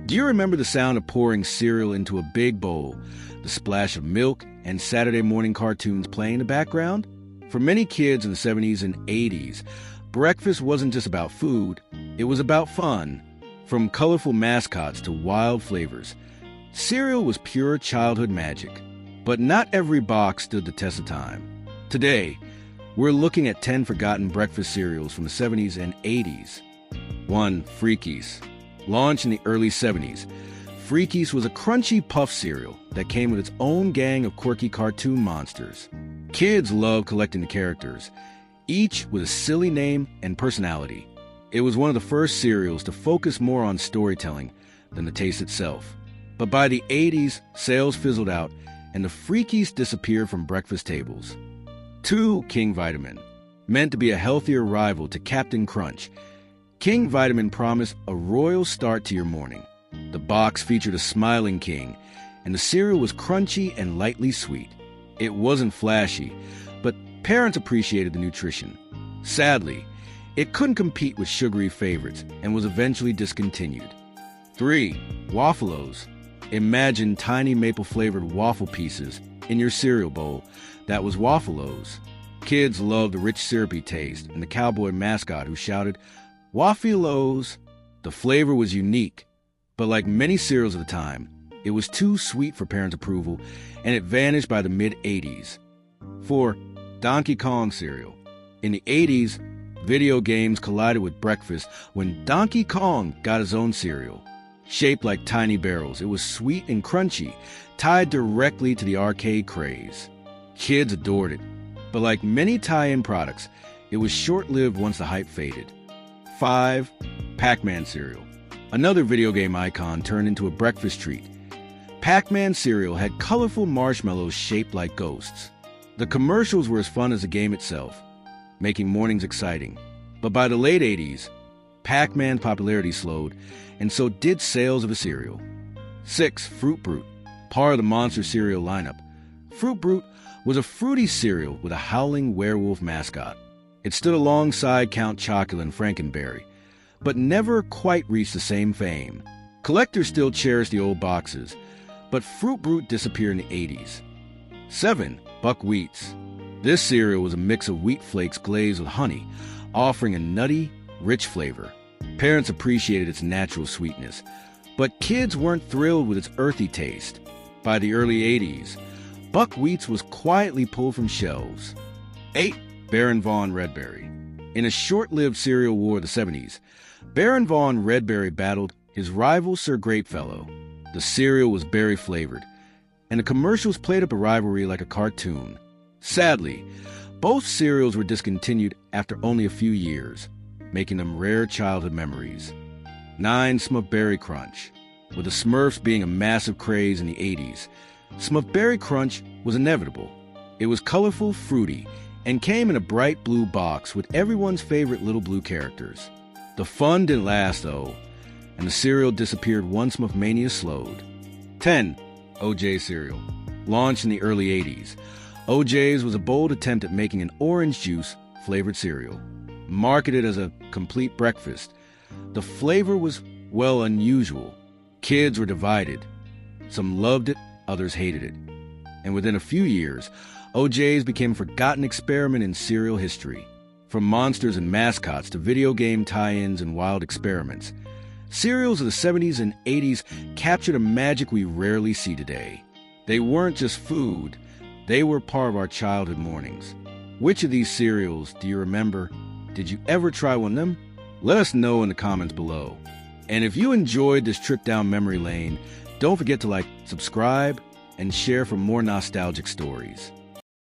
Do you remember the sound of pouring cereal into a big bowl, the splash of milk, and Saturday morning cartoons playing in the background? For many kids in the 70s and 80s, breakfast wasn't just about food, it was about fun. From colorful mascots to wild flavors, cereal was pure childhood magic. But not every box stood the test of time. Today, we're looking at 10 forgotten breakfast cereals from the 70s and 80s. 1. Freakies. Launched in the early 70s, Freakies was a crunchy puff cereal that came with its own gang of quirky cartoon monsters. Kids loved collecting the characters, each with a silly name and personality. It was one of the first cereals to focus more on storytelling than the taste itself. But by the 80s, sales fizzled out and the Freakies disappeared from breakfast tables. 2. King Vitamin. Meant to be a healthier rival to Captain Crunch, King Vitamin promised a royal start to your morning. The box featured a smiling king, and the cereal was crunchy and lightly sweet. It wasn't flashy, but parents appreciated the nutrition. Sadly, it couldn't compete with sugary favorites and was eventually discontinued. 3. Waffle-Os. Imagine tiny maple-flavored waffle pieces in your cereal bowl that was Waffle-Os. Kids loved the rich syrupy taste and the cowboy mascot who shouted, "Waffle-Os!" The flavor was unique, but like many cereals of the time, it was too sweet for parents' approval, and it vanished by the mid-80s. 4. Donkey Kong cereal. In the 80s, video games collided with breakfast when Donkey Kong got his own cereal. Shaped like tiny barrels, it was sweet and crunchy, tied directly to the arcade craze. Kids adored it, but like many tie-in products, it was short-lived once the hype faded. 5. Pac-Man cereal. Another video game icon turned into a breakfast treat. Pac-Man cereal had colorful marshmallows shaped like ghosts. The commercials were as fun as the game itself, making mornings exciting. But by the late 80s, Pac-Man's popularity slowed, and so did sales of the cereal. 6. Fruit Brute. Part of the Monster cereal lineup, Fruit Brute was a fruity cereal with a howling werewolf mascot. It stood alongside Count Chocula and Frankenberry, but never quite reached the same fame. Collectors still cherish the old boxes, but Fruit Brute disappeared in the 80s. 7. Buc Wheats. This cereal was a mix of wheat flakes glazed with honey, offering a nutty, rich flavor. Parents appreciated its natural sweetness, but kids weren't thrilled with its earthy taste. By the early 80s, Buc Wheats was quietly pulled from shelves. 8. Baron Von Redberry. In a short-lived cereal war of the 70s, Baron Von Redberry battled his rival Sir Grapefellow. The cereal was berry-flavored, and the commercials played up a rivalry like a cartoon. Sadly, both cereals were discontinued after only a few years, making them rare childhood memories. 9. Smurfberry Crunch. With the Smurfs being a massive craze in the 80s, Smurfberry Crunch was inevitable. It was colorful, fruity, and came in a bright blue box with everyone's favorite little blue characters. The fun didn't last, though, and the cereal disappeared once Smurfmania slowed. 10. OJ cereal. Launched in the early 80s, OJ's was a bold attempt at making an orange juice-flavored cereal. Marketed as a complete breakfast, the flavor was, well, unusual. Kids were divided. Some loved it, others hated it. And within a few years, OJ's became a forgotten experiment in cereal history. From monsters and mascots to video game tie-ins and wild experiments, cereals of the 70s and 80s captured a magic we rarely see today. They weren't just food, they were part of our childhood mornings. Which of these cereals do you remember? Did you ever try one of them? Let us know in the comments below. And if you enjoyed this trip down memory lane, don't forget to subscribe, and share for more nostalgic stories.